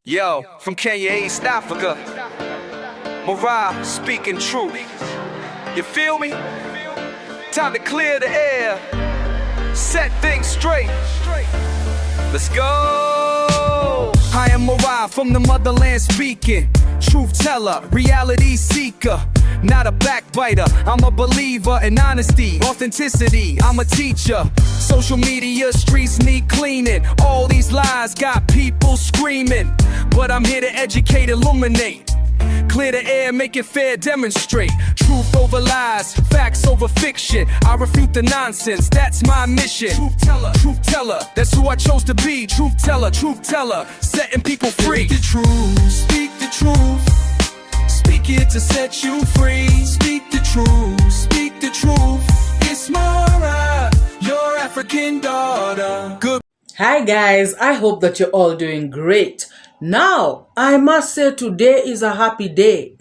Yo, from Kenya, East Africa, MORAA speaking truth. You feel me? Time to clear the air, set things straight. Let's go. I am MORAA from the motherland speaking. Truth teller, reality seeker. Not a backbiter, I'm a believer in honesty, authenticity, I'm a teacher. Social media, streets need cleaning. All these lies got people screaming, but I'm here to educate, illuminate. Clear the air, make it fair, demonstrate. Truth over lies, facts over fiction. I refute the nonsense, that's my mission. Truth teller, that's who I chose to be. Truth teller, setting people free. Speak the truth, speak the truth. Speak it to set you free. Speak the truth. It's MORAA, your African daughter. Good. Hi guys, I hope that you're all doing great. Now, I must say today is a happy day.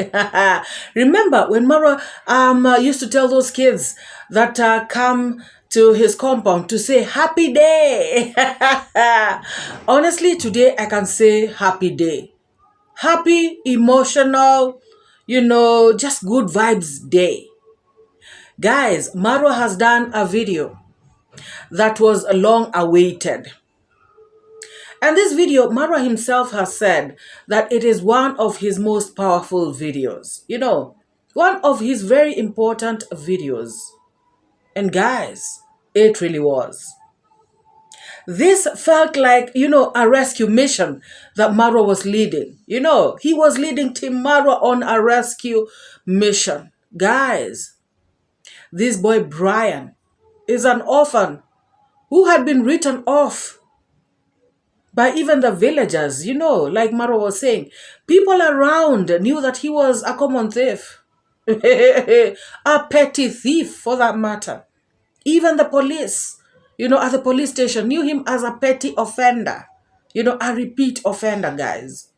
Remember when MORAA used to tell those kids that come to his compound to say happy day. Honestly, today I can say happy day. Happy, emotional, just good vibes day. Guys, MORAA has done a video that was long awaited. And this video, MORAA himself has said that it is one of his most powerful videos. One of his very important videos. And guys, it really was. This felt like, a rescue mission that MORAA was leading. He was leading Team MORAA on a rescue mission. Guys, this boy Brian is an orphan who had been written off by even the villagers, like MORAA was saying. People around knew that he was a common thief. A petty thief, for that matter. Even the police, at the police station, knew him as a petty offender. A repeat offender, guys.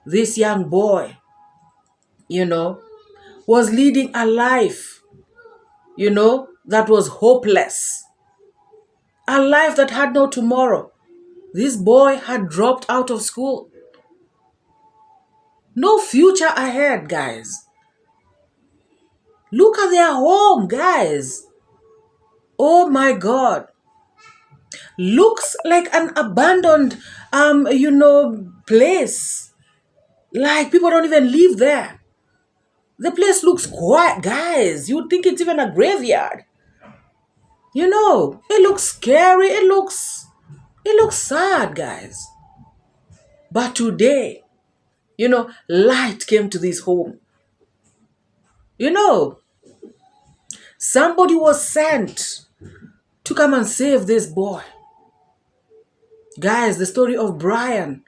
This young boy, was leading a life, that was hopeless. A life that had no tomorrow. This boy had dropped out of school. No future ahead, guys. Look at their home, guys. Oh my God. Looks like an abandoned, place. Like people don't even live there. The place looks quiet, guys. You'd think it's even a graveyard. It looks scary. It looks sad, guys. But today, light came to this home. Somebody was sent to come and save this boy. Guys, the story of Brian,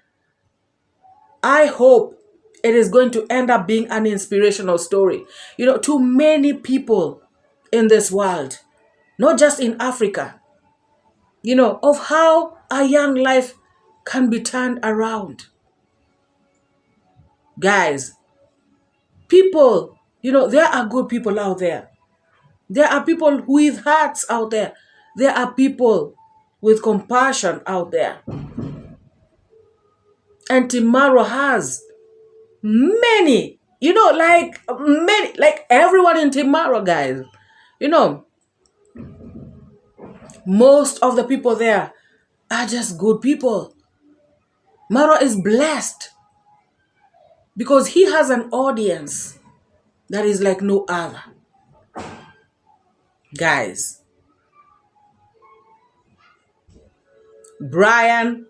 I hope it is going to end up being an inspirational story, to many people in this world, not just in Africa, of how a young life can be turned around. Guys, people, there are good people out there. There are people with hearts out there. There are people with compassion out there. And Team MORAA has many, like everyone in Team MORAA, guys. Most of the people there are just good people. MORAA is blessed because he has an audience that is like no other. Guys, Brian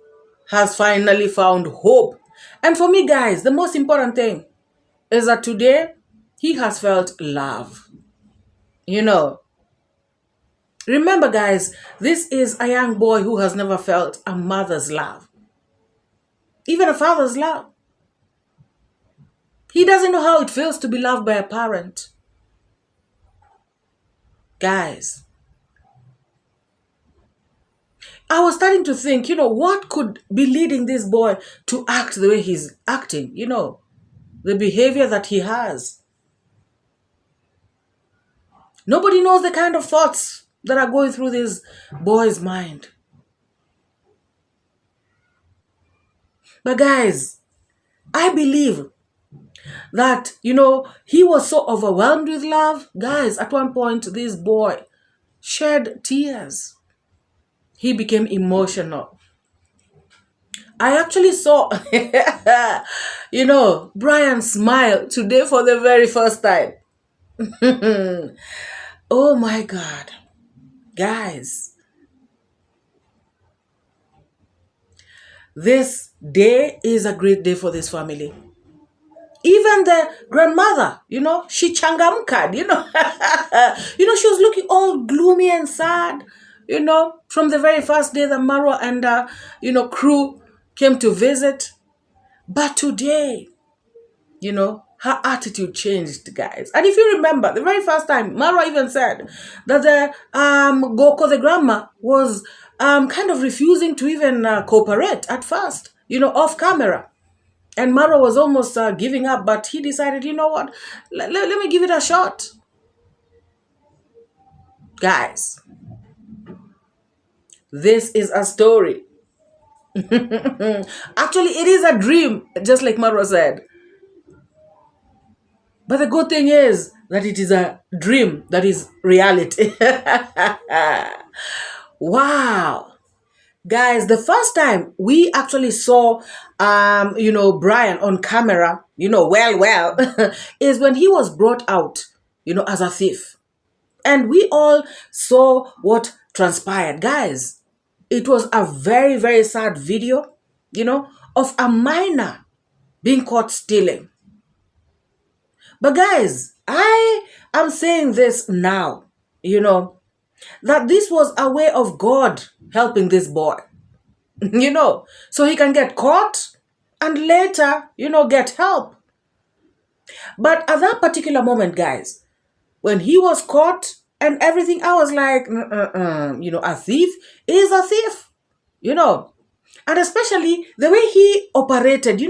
has finally found hope. And for me, guys, the most important thing is that today he has felt love. Remember, guys, this is a young boy who has never felt a mother's love, even a father's love. He doesn't know how it feels to be loved by a parent. Guys, I was starting to think, what could be leading this boy to act the way he's acting, the behavior that he has. Nobody knows the kind of thoughts that are going through this boy's mind. But guys, I believe that, he was so overwhelmed with love. Guys, at one point, this boy shed tears. He became emotional. I actually saw, Brian smile today for the very first time. Oh my God. Guys, this day is a great day for this family. Even the grandmother, she changamkad, she was looking all gloomy and sad, from the very first day that Marwa and, crew came to visit. But today, her attitude changed, guys. And if you remember, the very first time, Marwa even said that the Goko, the grandma, was kind of refusing to even cooperate at first, off camera. And Marwa was almost giving up, but he decided, you know what, let me give it a shot. Guys, this is a story. Actually, it is a dream, just like Marwa said. But the good thing is that it is a dream that is reality. Wow. Guys, the first time we actually saw, Brian on camera, well, is when he was brought out, as a thief. And we all saw what transpired. Guys, it was a very, very sad video, of a minor being caught stealing. But guys, I am saying this now, that this was a way of God helping this boy, so he can get caught and later, get help. But at that particular moment, guys, when he was caught and everything, I was like, a thief is a thief, and especially the way he operated,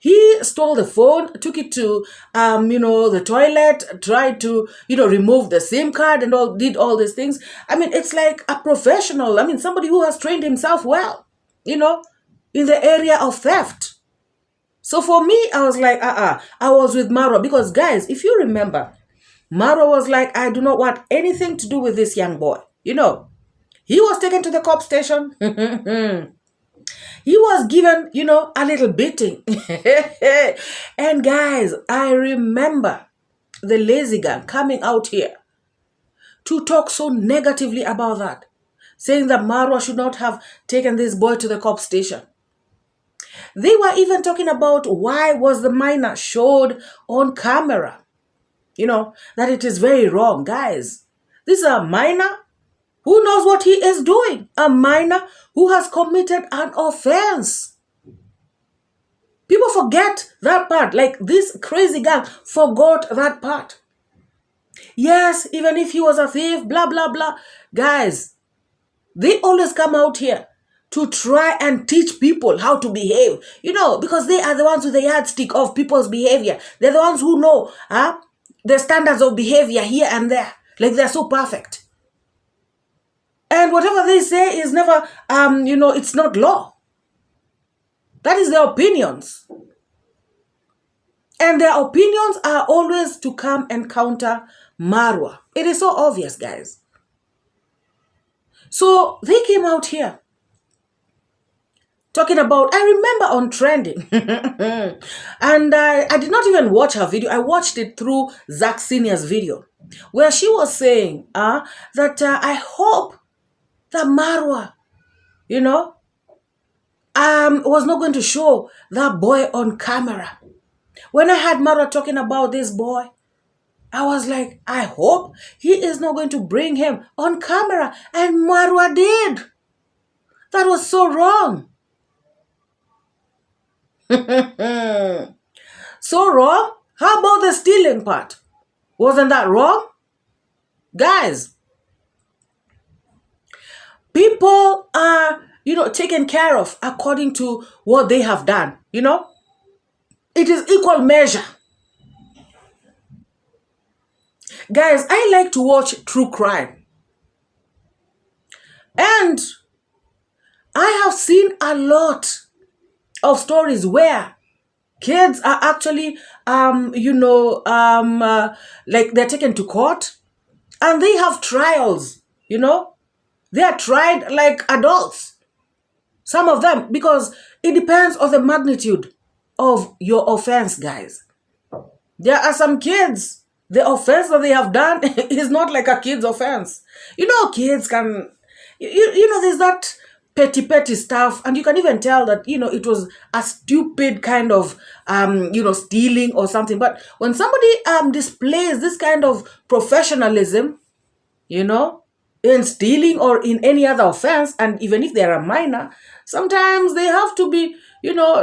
he stole the phone, took it to, the toilet, tried to, remove the SIM card and did all these things. I mean, it's like a professional. I mean, somebody who has trained himself well, in the area of theft. So for me, I was like, I was with Marwa because, guys, if you remember, Marwa was like, I do not want anything to do with this young boy. He was taken to the cop station. He was given, a little beating. And guys, I remember the lazy gang coming out here to talk so negatively about that, saying that Marwa should not have taken this boy to the cop station. They were even talking about why was the minor showed on camera. That it is very wrong. Guys, this is a minor who knows what he is doing. A minor who has committed an offense. People forget that part. Like this crazy gang forgot that part. Yes, even if he was a thief, blah, blah, blah. Guys, they always come out here to try and teach people how to behave. Because they are the ones with the yardstick of people's behavior. They're the ones who know the standards of behavior here and there. Like they're so perfect. And whatever they say is never, it's not law. That is their opinions. And their opinions are always to come and counter Marwa. It is so obvious, guys. So they came out here talking about, I remember on Trending, and I did not even watch her video. I watched it through Zach Senior's video, where she was saying that I hope that Marwa, was not going to show that boy on camera. When I had Marwa talking about this boy, I was like, I hope he is not going to bring him on camera. And Marwa did. That was so wrong. So wrong? How about the stealing part? Wasn't that wrong? Guys, people are, taken care of according to what they have done, It is equal measure. Guys, I like to watch true crime. And I have seen a lot of stories where kids are actually, like they're taken to court and they have trials, They are tried like adults. Some of them, because it depends on the magnitude of your offense, guys. There are some kids, the offense that they have done is not like a kid's offense. Kids can, there's that petty stuff, and you can even tell that, it was a stupid kind of, stealing or something. But when somebody displays this kind of professionalism, in stealing or in any other offense, and even if they're a minor, sometimes they have to be,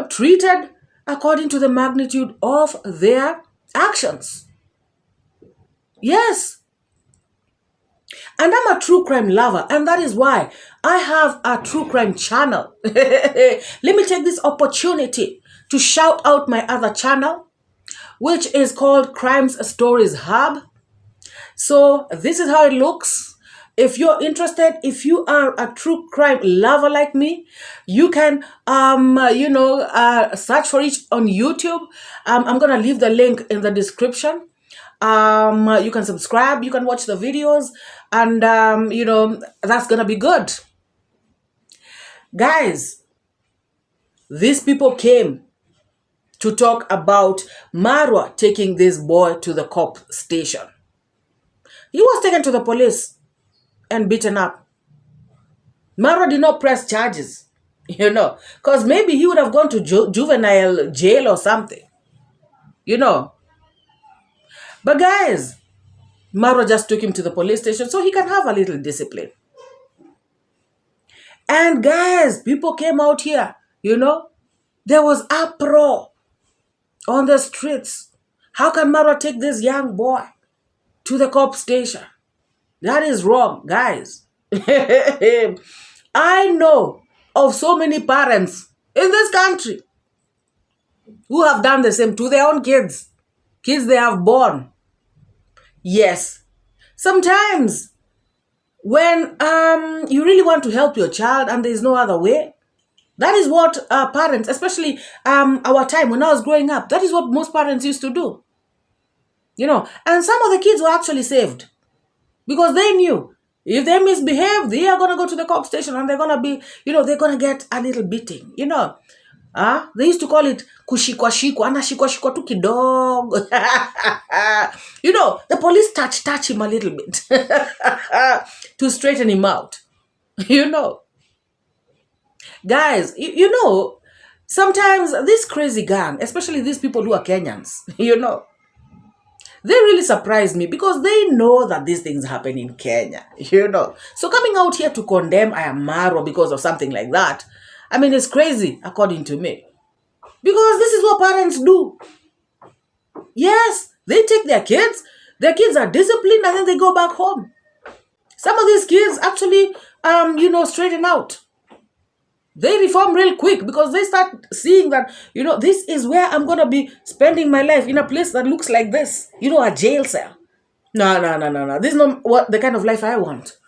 treated according to the magnitude of their actions. Yes. And I'm a true crime lover, and that is why I have a true crime channel. Let me take this opportunity to shout out my other channel, which is called Crimes Stories Hub. So this is how it looks. If you're interested, if you are a true crime lover like me, you can, search for it on YouTube. I'm going to leave the link in the description. You can subscribe, you can watch the videos, and, that's going to be good. Guys, these people came to talk about Marwa taking this boy to the cop station. He was taken to the police and beaten up. Marwa did not press charges, because maybe he would have gone to juvenile jail or something, But guys, Marwa just took him to the police station so he can have a little discipline. And guys, people came out here, There was uproar on the streets. How can Marwa take this young boy to the cop station? That is wrong, guys. I know of so many parents in this country who have done the same to their own kids they have born. Yes, sometimes when you really want to help your child and there is no other way, that is what parents, especially our time when I was growing up, that is what most parents used to do. And some of the kids were actually saved. Because they knew if they misbehave, they are going to go to the cop station and they're going to be, they're going to get a little beating, They used to call it kushikwa, anashikwa tu kidogo. The police touch him a little bit to straighten him out, Guys, sometimes this crazy gang, especially these people who are Kenyans, they really surprise me because they know that these things happen in Kenya, So coming out here to condemn iammarwa because of something like that, it's crazy, according to me. Because this is what parents do. Yes, they take their kids are disciplined, and then they go back home. Some of these kids actually, straighten out. They reform real quick because they start seeing that, this is where I'm going to be spending my life, in a place that looks like this, a jail cell. No. This is not the kind of life I want.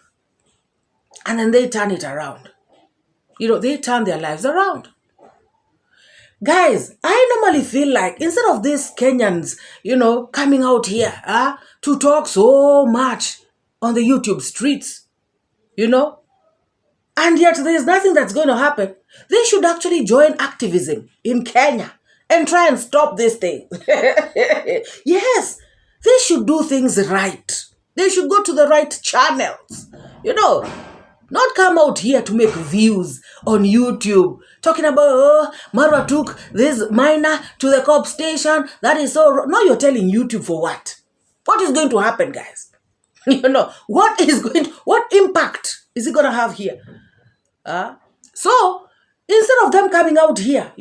And then they turn it around. They turn their lives around. Guys, I normally feel like instead of these Kenyans, coming out here to talk so much on the YouTube streets, and yet there's nothing that's going to happen, they should actually join activism in Kenya and try and stop this thing. Yes, they should do things right. They should go to the right channels, not come out here to make views on YouTube, talking about, Marwa took this minor to the cop station. That is so wrong. Now you're telling YouTube for what? What is going to happen, guys? What impact is it going to have here? So, instead of them coming out here,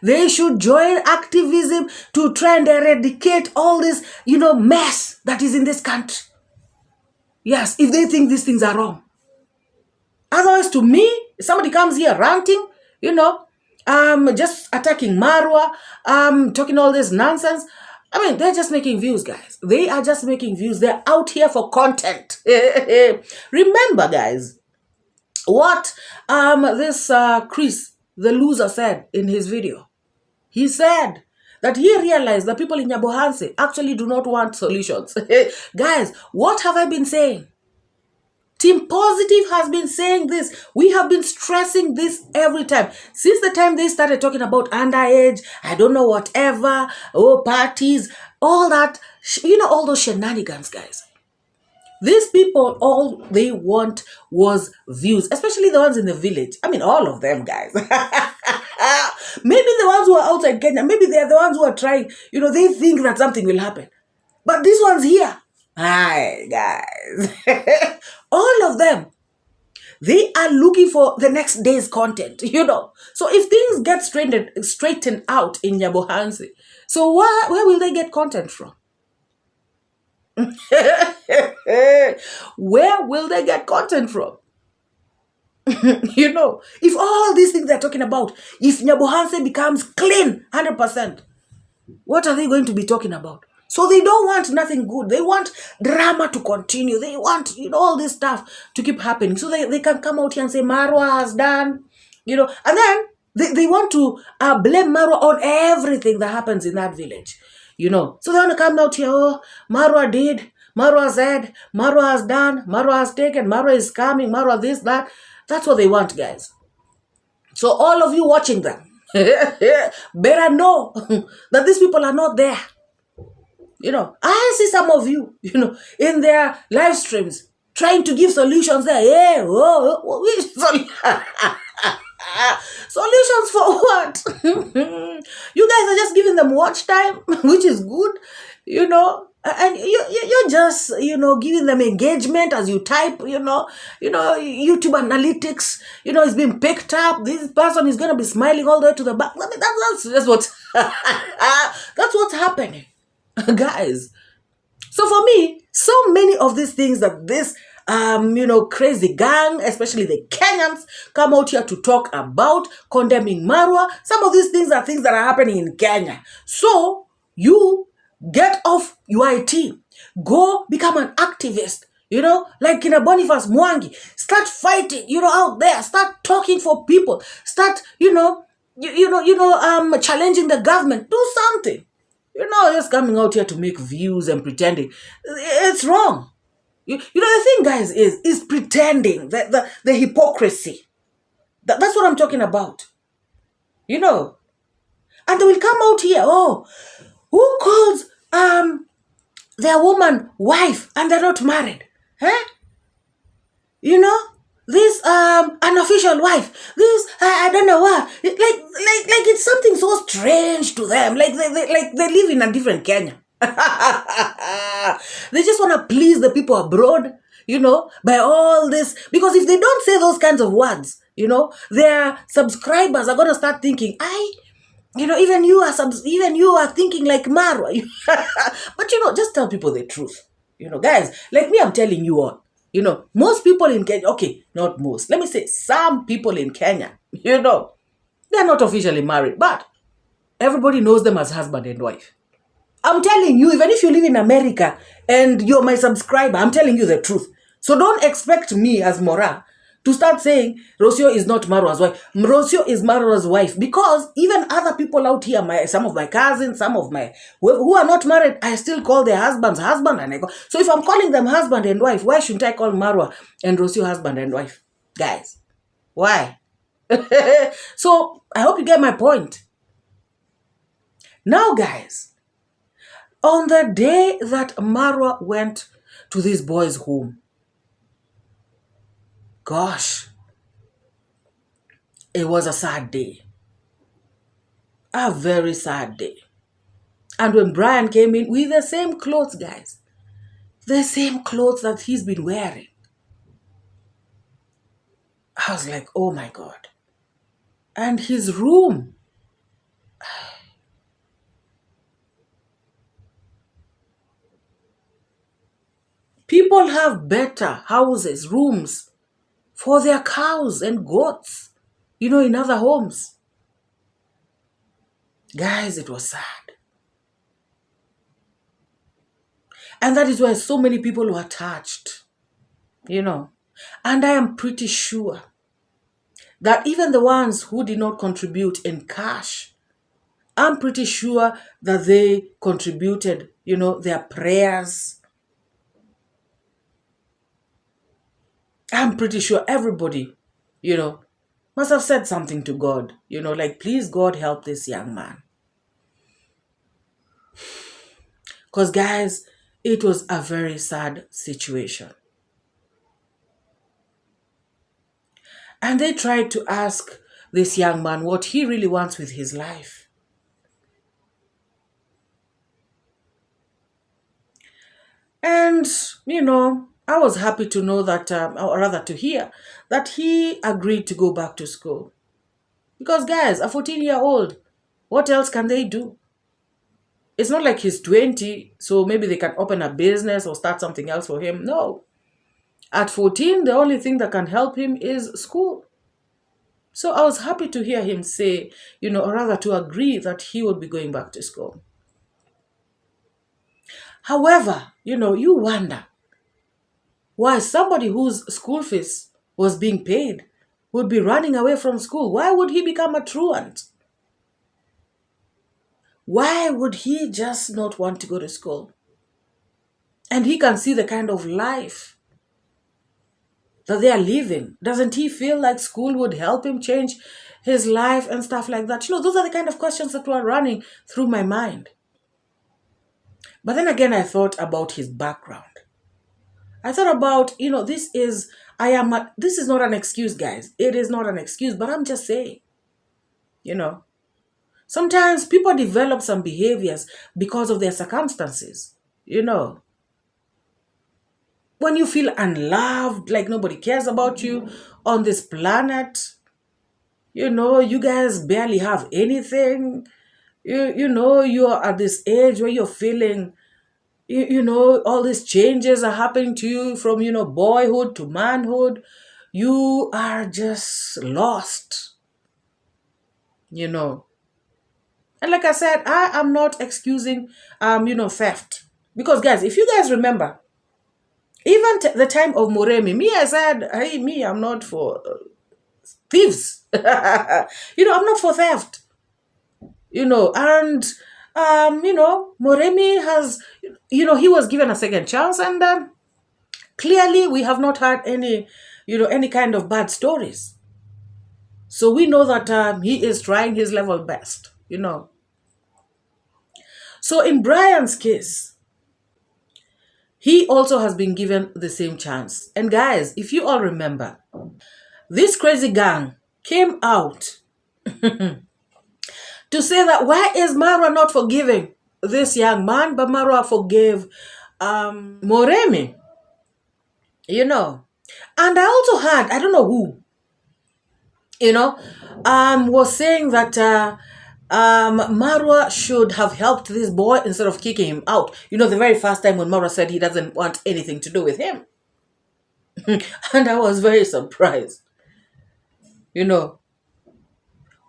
they should join activism to try and eradicate all this, mess that is in this country. Yes, if they think these things are wrong. Otherwise, to me, if somebody comes here ranting, just attacking Marwa, talking all this nonsense, they're just making views, guys. They are just making views. They're out here for content. Remember, guys, what this Chris, the loser, said in his video. He said that he realized that people in Nyabohanse actually do not want solutions. Guys, what have I been saying? Team Positive has been saying this. We have been stressing this every time. Since the time they started talking about underage, I don't know, whatever, oh, parties, all that, you know, all those shenanigans, guys. These people, all they want was views, especially the ones in the village. I mean, all of them, guys. Maybe the ones who are outside Kenya, maybe they're the ones who are trying, you know, they think that something will happen. But these ones here, hi, guys. All of them, they are looking for the next day's content, you know. So if things get straightened out in Nyabohanse, so where will they get content from? Where will they get content from? You know, if all these things they're talking about, if Nyabohanse becomes clean 100%, what are they going to be talking about? So they don't want nothing good. They want drama to continue. They want, you know, all this stuff to keep happening. So they can come out here and say, Marwa has done, you know, and then they want to blame Marwa on everything that happens in that village, you know. So they want to come out here, oh, Marwa did, Marwa said, Marwa has done, Marwa has taken, Marwa is coming, Marwa this, that. That's what they want, guys. So all of you watching them, better know that these people are not there. You know, I see some of you, you know, in their live streams trying to give solutions there. Yeah, solutions for what? You guys are just giving them watch time, which is good, you know. And you're just, you know, giving them engagement as you type, you know, YouTube analytics, you know, it's being picked up. This person is going to be smiling all the way to the back. I mean, that's what, that's what's happening, guys. So for me, so many of these things that this, you know, crazy gang, especially the Kenyans, come out here to talk about, condemning Marwa. Some of these things are things that are happening in Kenya. So you get off UIT, go become an activist, you know, like in a Boniface Mwangi. Start fighting, you know, out there. Start talking for people. Start, you know, challenging the government. Do something. You know, just coming out here to make views and pretending. It's wrong. You know, the thing, guys, is pretending, the hypocrisy. That's what I'm talking about. You know. And they will come out here, oh, who calls their woman wife and they're not married? Huh? You know? This unofficial wife, this I don't know what, like it's something so strange to them. Like they live in a different Kenya. They just want to please the people abroad, you know, by all this. Because if they don't say those kinds of words, you know, their subscribers are gonna start thinking, you know, even you are thinking like Marwa. But you know, just tell people the truth. You know, guys, like me, I'm telling you all. You know, most people in Kenya, okay, not most, let me say some people in Kenya, you know, they're not officially married, but everybody knows them as husband and wife. I'm telling you, even if you live in America and you're my subscriber, I'm telling you the truth. So don't expect me as MORAA to start saying Rocio is not Marwa's wife. Rocio is Marwa's wife, because even other people out here, some of my cousins, some of my who are not married, I still call their husbands husband and wife. So if I'm calling them husband and wife, why shouldn't I call Marwa and Rocio husband and wife? Guys, why? So I hope you get my point. Now, guys, on the day that Marwa went to this boy's home, gosh, it was a sad day. A very sad day. And when Brian came in with the same clothes, guys, the same clothes that he's been wearing, I was like, oh my God. And his room, people have better houses, rooms for their cows and goats, you know, in other homes. Guys, it was sad. And that is why so many people were touched, you know. And I am pretty sure that even the ones who did not contribute in cash, I'm pretty sure that they contributed, their prayers. I'm pretty sure everybody, must have said something to God, like, please, God, help this young man. Because, guys, it was a very sad situation. And they tried to ask this young man what he really wants with his life. And, I was happy to know that, or rather to hear, that he agreed to go back to school. Because, guys, a 14-year-old, what else can they do? It's not like he's 20, so maybe they can open a business or start something else for him. No. At 14, the only thing that can help him is school. So I was happy to hear him say, or rather to agree that he would be going back to school. However, you wonder why somebody whose school fees was being paid would be running away from school. Why would he become a truant? Why would he just not want to go to school? And he can see the kind of life that they are living. Doesn't he feel like school would help him change his life and stuff like that? Those are the kind of questions that were running through my mind. But then again, I thought about his background. I thought about, this is not an excuse, guys. It is not an excuse, but I'm just saying, sometimes people develop some behaviors because of their circumstances, When you feel unloved, like nobody cares about you on this planet, you guys barely have anything, you're at this age where you're feeling, all these changes are happening to you from, boyhood to manhood. You are just lost, And like I said, I am not excusing, theft. Because, guys, if you guys remember, even the time of Moremi, I said, hey, I'm not for thieves. I'm not for theft. And, Moremi has, he was given a second chance, and clearly we have not had any, any kind of bad stories. So we know that he is trying his level best, So in Brian's case, he also has been given the same chance. And guys, if you all remember, this crazy gang came out to say that why is Marwa not forgiving this young man, but Marwa forgave Moremi, And I also heard, I don't know who, was saying that Marwa should have helped this boy instead of kicking him out. The very first time when Marwa said he doesn't want anything to do with him. And I was very surprised.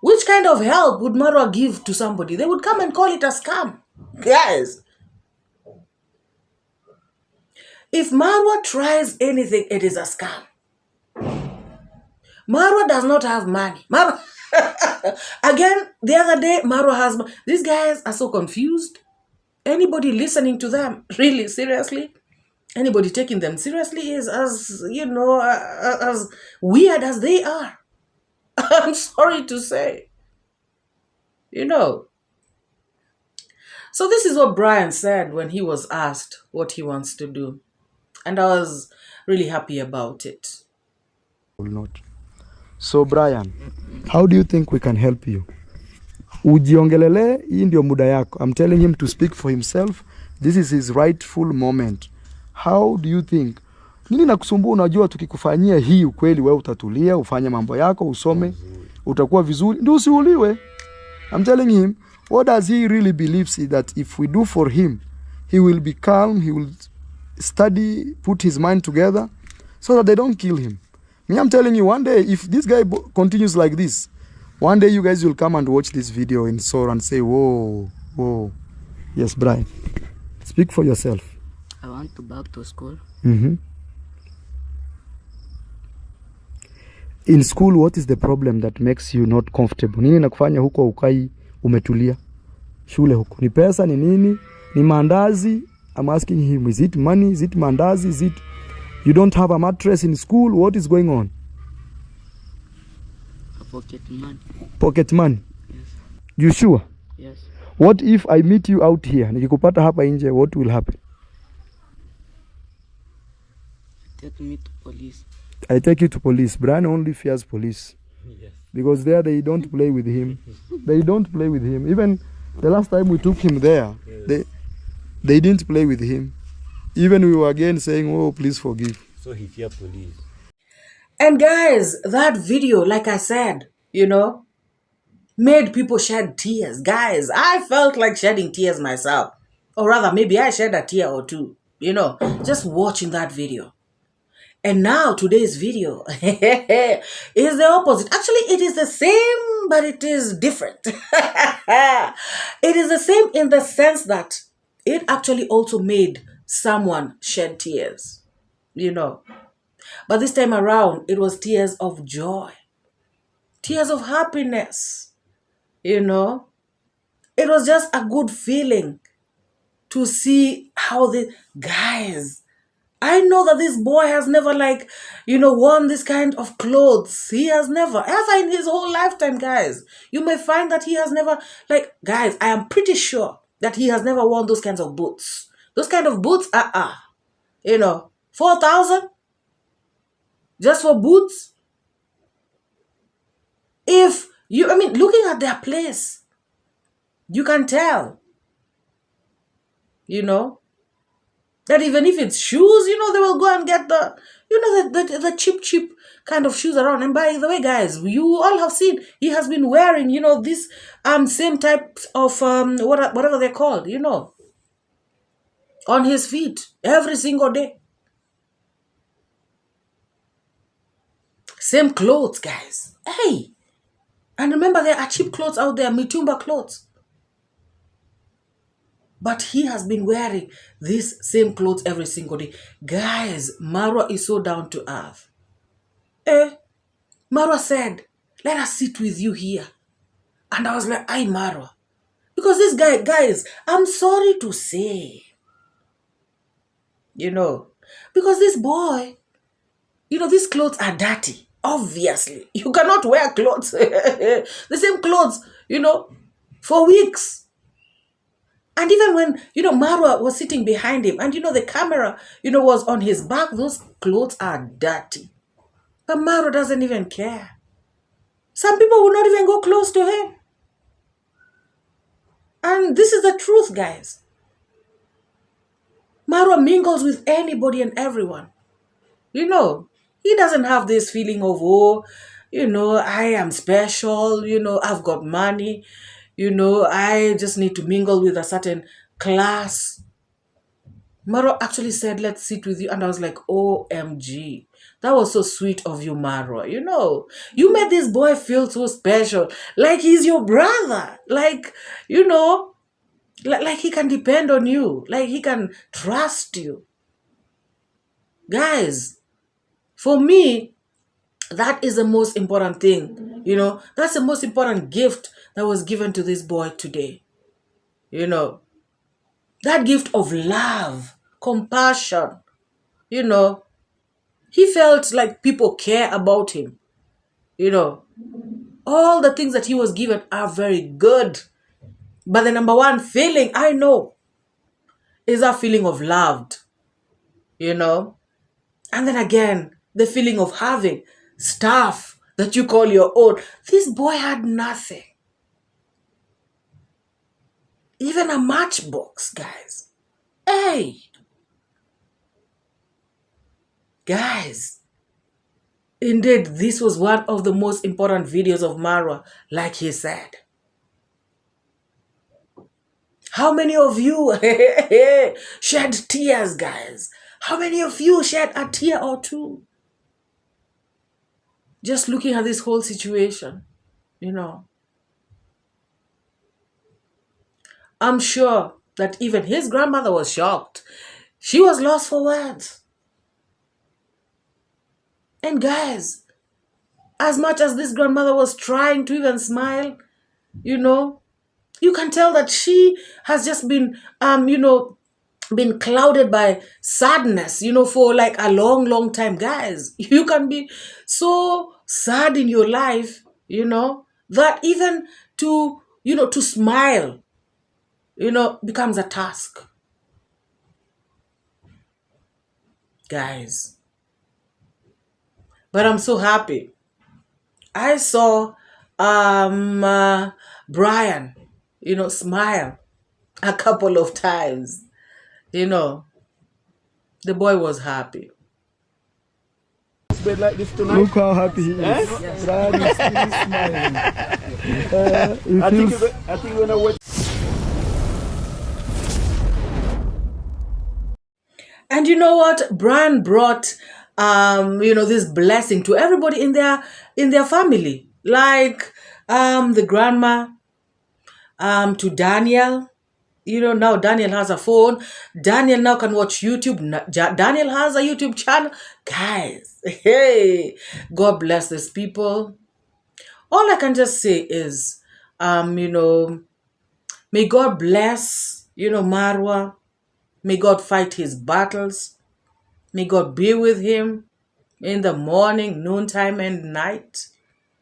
Which kind of help would Marwa give to somebody? They would come and call it a scam. Guys, if Marwa tries anything, it is a scam. Marwa does not have money. Again, the other day, Marwa has... These guys are so confused. Anybody listening to them, really, seriously? Anybody taking them seriously is as, as weird as they are. I'm sorry to say. So this is what Brian said when he was asked what he wants to do. And I was really happy about it. Not. So Brian, how do you think we can help you? Ujiongelele, hii ndio muda yako. I'm telling him to speak for himself. This is his rightful moment. How do you think? Nini nakusumbua? Unajua tukikufanyia hii ukweli wewe utatulia, ufanye mambo yako, usome, utakuwa vizuri, ndio usiuliwe. I'm telling him, what does he really believes is that if we do for him, he will be calm, he will study, put his mind together so that they don't kill him. Me, I'm telling you, one day, if this guy continues like this, one day you guys will come and watch this video in sorrow and say, whoa, whoa. Yes, Brian. Speak for yourself. I want to back to school. In school, what is the problem that makes you not comfortable? Nini nakufanya huko ukai umetulia? Shule huko. Ni pesa, ni nini? Ni mandazi? I'm asking him, is it money? Is it mandazi? Is it you don't have a mattress in school? What is going on? Pocket money. Pocket money? Yes. You sure? Yes. What if I meet you out here? Nikikupata hapa nje, what will happen? Take me to police. I take you to police. Brian only fears police. Yes. Because there they don't play with him. They don't play with him. Even the last time we took him there, Yes. they didn't play with him. Even we were again saying, oh, please forgive. So he fear police. And guys, that video, like I said, made people shed tears. Guys, I felt like shedding tears myself. Or rather, maybe I shed a tear or two, just watching that video. And now today's video is the opposite. Actually, it is the same, but it is different. It is the same in the sense that it actually also made someone shed tears, But this time around, it was tears of joy, tears of happiness, It was just a good feeling to see how the guys, I know that this boy has never worn this kind of clothes. He has never, ever in his whole lifetime, guys. You may find that he has never, guys, I am pretty sure that he has never worn those kinds of boots. Those kind of boots, 4,000 just for boots. Looking at their place, you can tell, that even if it's shoes, they will go and get the cheap kind of shoes around. And by the way, guys, you all have seen, he has been wearing, this same types of, whatever they're called, on his feet every single day. Same clothes, guys. Hey! And remember, there are cheap clothes out there, mitumba clothes. But he has been wearing these same clothes every single day. Guys, Marwa is so down to earth. Marwa said, let us sit with you here. And I was like, aye, Marwa. Because this guy, guys, I'm sorry to say, because this boy, these clothes are dirty. Obviously, you cannot wear clothes, the same clothes, for weeks. And even when, Marwa was sitting behind him and, the camera, was on his back, those clothes are dirty. But Marwa doesn't even care. Some people will not even go close to him. And this is the truth, guys. Marwa mingles with anybody and everyone. He doesn't have this feeling of, I am special, I've got money, I just need to mingle with a certain class. Marwa actually said, let's sit with you. And I was like, OMG. That was so sweet of you, Marwa. You made this boy feel so special. Like he's your brother. Like he can depend on you. Like he can trust you. Guys, for me, that is the most important thing. That's the most important gift that was given to this boy today. That gift of love, compassion. He felt like people care about him. All the things that he was given are very good. But the number one feeling I know is that feeling of loved. And then again, the feeling of having stuff that you call your own. This boy had nothing. Even a matchbox, guys. Hey! Guys, indeed, this was one of the most important videos of Marwa, like he said. How many of you shed tears, guys? How many of you shed a tear or two? Just looking at this whole situation, I'm sure that even his grandmother was shocked. She was lost for words. And guys, as much as this grandmother was trying to even smile, you know, you can tell that she has just been, been clouded by sadness, for like a long, long time. Guys, you can be so sad in your life, that even to smile, becomes a task. Guys, but I'm so happy. I saw Brian, smile a couple of times. The boy was happy. Like this tonight. Look how happy he is. Yes. Brian is still smiling. I think when I watch. And you know what? Brian brought this blessing to everybody in their family. Like the grandma, to Daniel. Now Daniel has a phone. Daniel now can watch YouTube. Daniel has a YouTube channel. Guys, hey, God bless these people. All I can just say is, may God bless, Marwa. May God fight his battles. May God be with him in the morning, noontime, and night.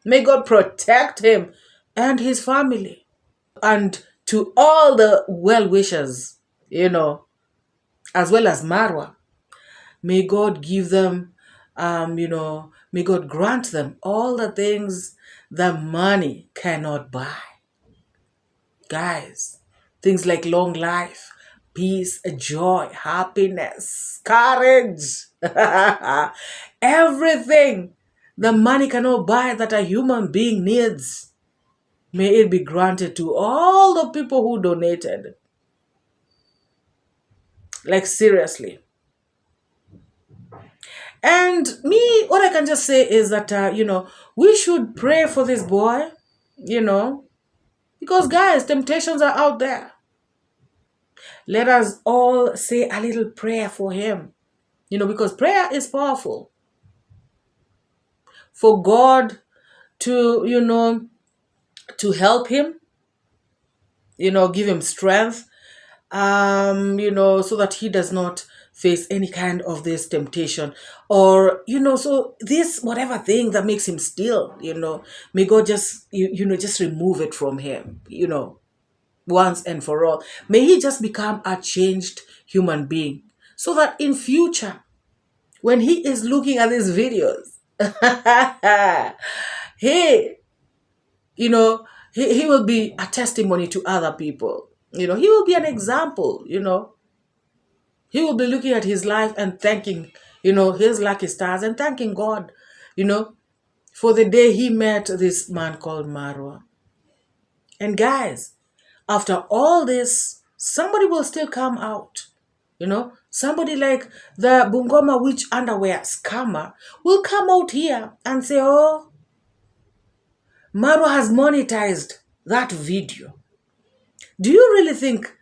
May God protect him and his family. And to all the well-wishers, as well as Marwa, may God give them, may God grant them all the things that money cannot buy. Guys, things like long life, peace, joy, happiness, courage, everything the money cannot buy that a human being needs. May it be granted to all the people who donated. Like, seriously. And me, what I can just say is that, we should pray for this boy, because, guys, temptations are out there. Let us all say a little prayer for him, because prayer is powerful. For God to, to help him, give him strength, so that he does not face any kind of this temptation, or, so this, whatever thing that makes him steal, may God just, just remove it from him, once and for all. May he just become a changed human being, so that in future, when he is looking at these videos, he will be a testimony to other people. He will be an example. He will be looking at his life and thanking, his lucky stars, and thanking God, for the day he met this man called Marwa. And guys, after all this, somebody will still come out. Somebody like the Bungoma witch underwear scammer will come out here and say, oh, Marwa has monetized that video. Do you really think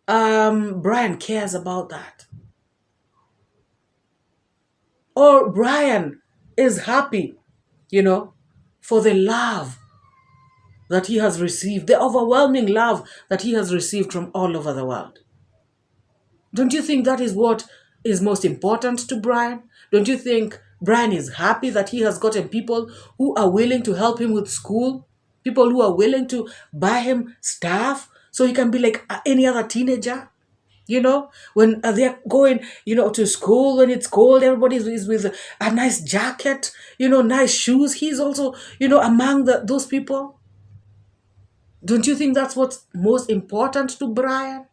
Brian cares about that? Or Brian is happy, for the love that he has received, the overwhelming love that he has received from all over the world? Don't you think that is what is most important to Brian? Don't you think Brian is happy that he has gotten people who are willing to help him with school? People who are willing to buy him stuff so he can be like any other teenager? When they're going, to school, when it's cold, everybody is with a nice jacket, nice shoes. He's also, among those people. Don't you think that's what's most important to Brian?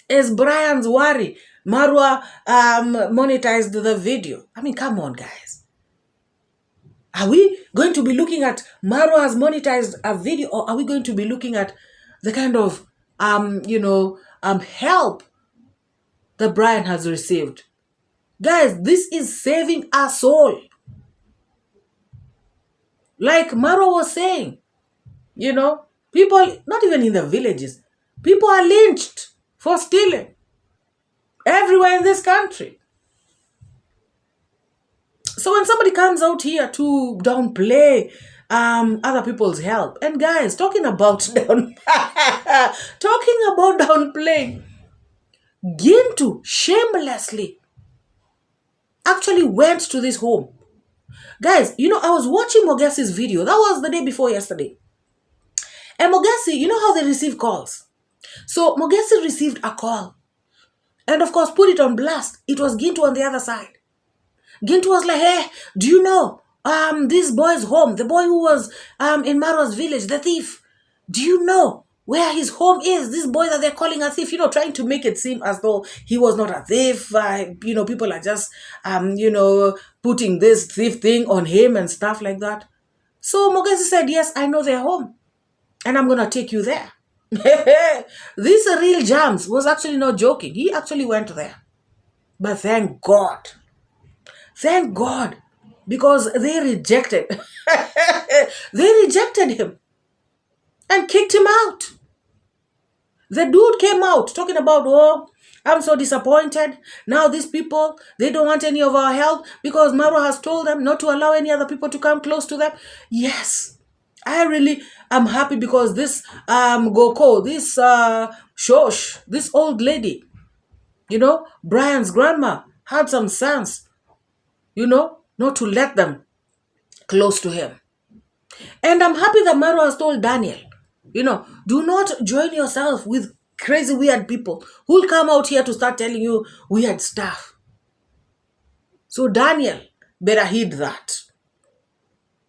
Is Brian's worry Marwa monetized the video? I mean, come on, guys. Are we going to be looking at Marwa has monetized a video, or are we going to be looking at the kind of help that Brian has received? Guys, this is saving our soul. Like Marwa was saying, people, not even in the villages, people are lynched for stealing everywhere in this country. So when somebody comes out here to downplay other people's help, and guys, talking about downplaying, Gintu shamelessly actually went to this home. Guys, you know, I was watching Mogesi's video. That was the day before yesterday. And Mogesi, you know how they receive calls? So Mogesi received a call. And of course, put it on blast. It was Gintu on the other side. Gintu was like, hey, do you know this boy's home? The boy who was in Marwa's village, the thief. Do you know where his home is? This boy that they're calling a thief, you know, trying to make it seem as though he was not a thief. You know, people are just, you know, putting this thief thing on him and stuff like that. So Mogesi said, yes, I know their home. And I'm going to take you there. This real Jams was actually not joking. He actually went there. But thank God. Thank God. Because they rejected. They rejected him. And kicked him out. The dude came out talking about, oh, I'm so disappointed. Now these people, they don't want any of our help because Marwa has told them not to allow any other people to come close to them. Yes, I really am happy because this 𝐷𝐿𝐾𝐒, this Shosh, this old lady, you know, Brian's grandma had some sense, you know, not to let them close to him. And I'm happy that Marwa has told Daniel, you know, do not join yourself with crazy, weird people who'll come out here to start telling you weird stuff. So Daniel better heed that.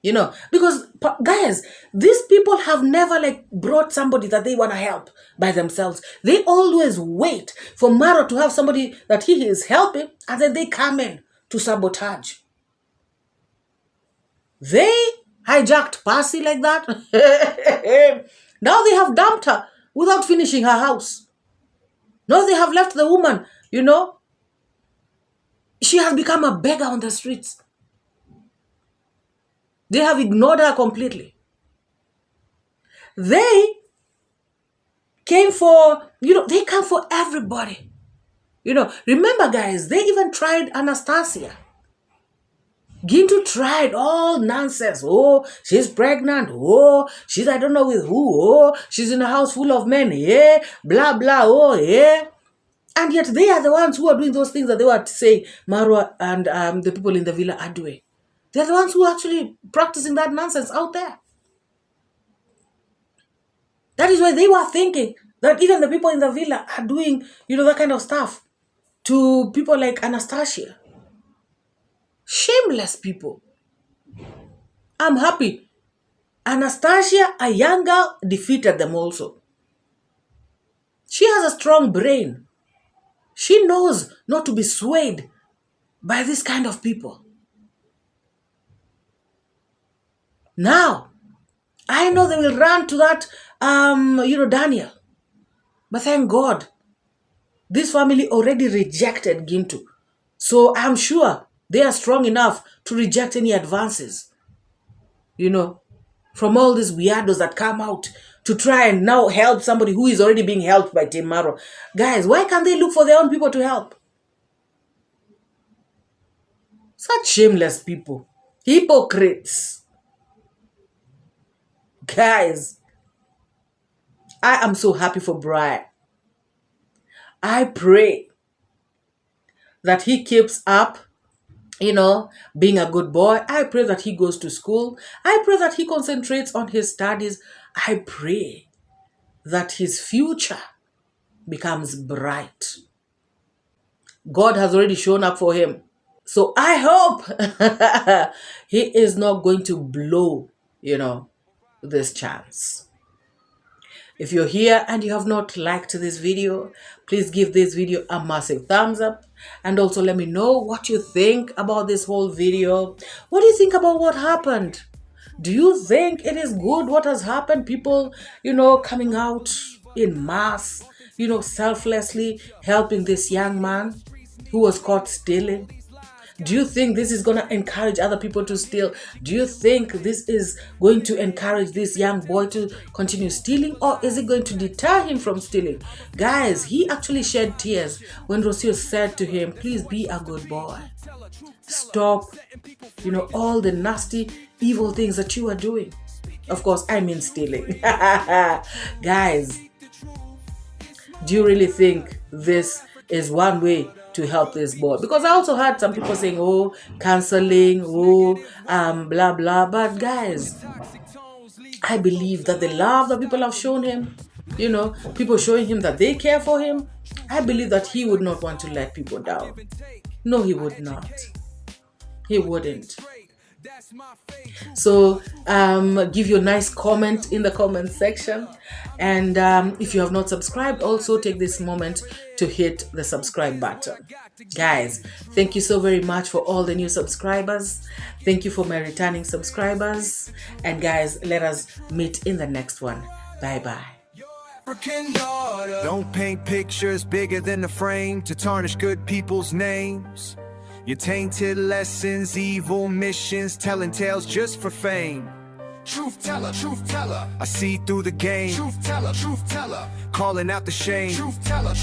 You know, because guys, these people have never like brought somebody that they want to help by themselves. They always wait for Marwa to have somebody that he is helping and then they come in to sabotage. They hijacked Percy like that. Now they have dumped her without finishing her house. Now they have left the woman, you know. She has become a beggar on the streets. They have ignored her completely. They came for, you know, they come for everybody. You know, remember guys, they even tried Anastasia. Gintu tried all nonsense. Oh, she's pregnant. Oh, she's I don't know with who. Oh, she's in a house full of men. Yeah, blah, blah. Oh, yeah. And yet they are the ones who are doing those things that they were saying Marwa and the people in the villa are doing. They're the ones who are actually practicing that nonsense out there. That is why they were thinking that even the people in the villa are doing, you know, that kind of stuff to people like Anastasia. Shameless people. I'm happy. Anastasia, a young girl, defeated them also. She has a strong brain. She knows not to be swayed by this kind of people. Now, I know they will run to that, you know, Daniel. But thank God, this family already rejected Gintu. So I'm sure they are strong enough to reject any advances, you know, from all these weirdos that come out to try and now help somebody who is already being helped by Team Marwa. Guys, why can't they look for their own people to help? Such shameless people. Hypocrites. Guys, I am so happy for Brian. I pray that he keeps up, you know, being a good boy. I pray that he goes to school. I pray that he concentrates on his studies. I pray that his future becomes bright. God has already shown up for him. So I hope he is not going to blow, you know, this chance. If you're here and you have not liked this video, please give this video a massive thumbs up and also let me know what you think about this whole video. What do you think about what happened? Do you think it is good what has happened? People, you know, coming out in mass, you know, selflessly helping this young man who was caught stealing. Do you think this is going to encourage other people to steal? Do you think this is going to encourage this young boy to continue stealing? Or is it going to deter him from stealing? Guys, he actually shed tears when Rocio said to him, please be a good boy. Stop, all the nasty, evil things that you are doing. Of course, I mean stealing. Guys, do you really think this is one way to help this boy? Because I also heard some people saying, oh, canceling, blah, blah. But guys, I believe that the love that people have shown him, people showing him that they care for him, I believe that he would not want to let people down. No, he would not. He wouldn't. So give your nice comment in the comment section, and if you have not subscribed, also take this moment to hit the subscribe button. Guys, thank you so very much for all the new subscribers. Thank you for my returning subscribers, and guys, let us meet in the next one. Bye bye. Don't paint pictures bigger than the frame to tarnish good people's names. Your tainted lessons, evil missions, telling tales just for fame. Truth teller, I see through the game. Truth teller, calling out the shame. Truth teller,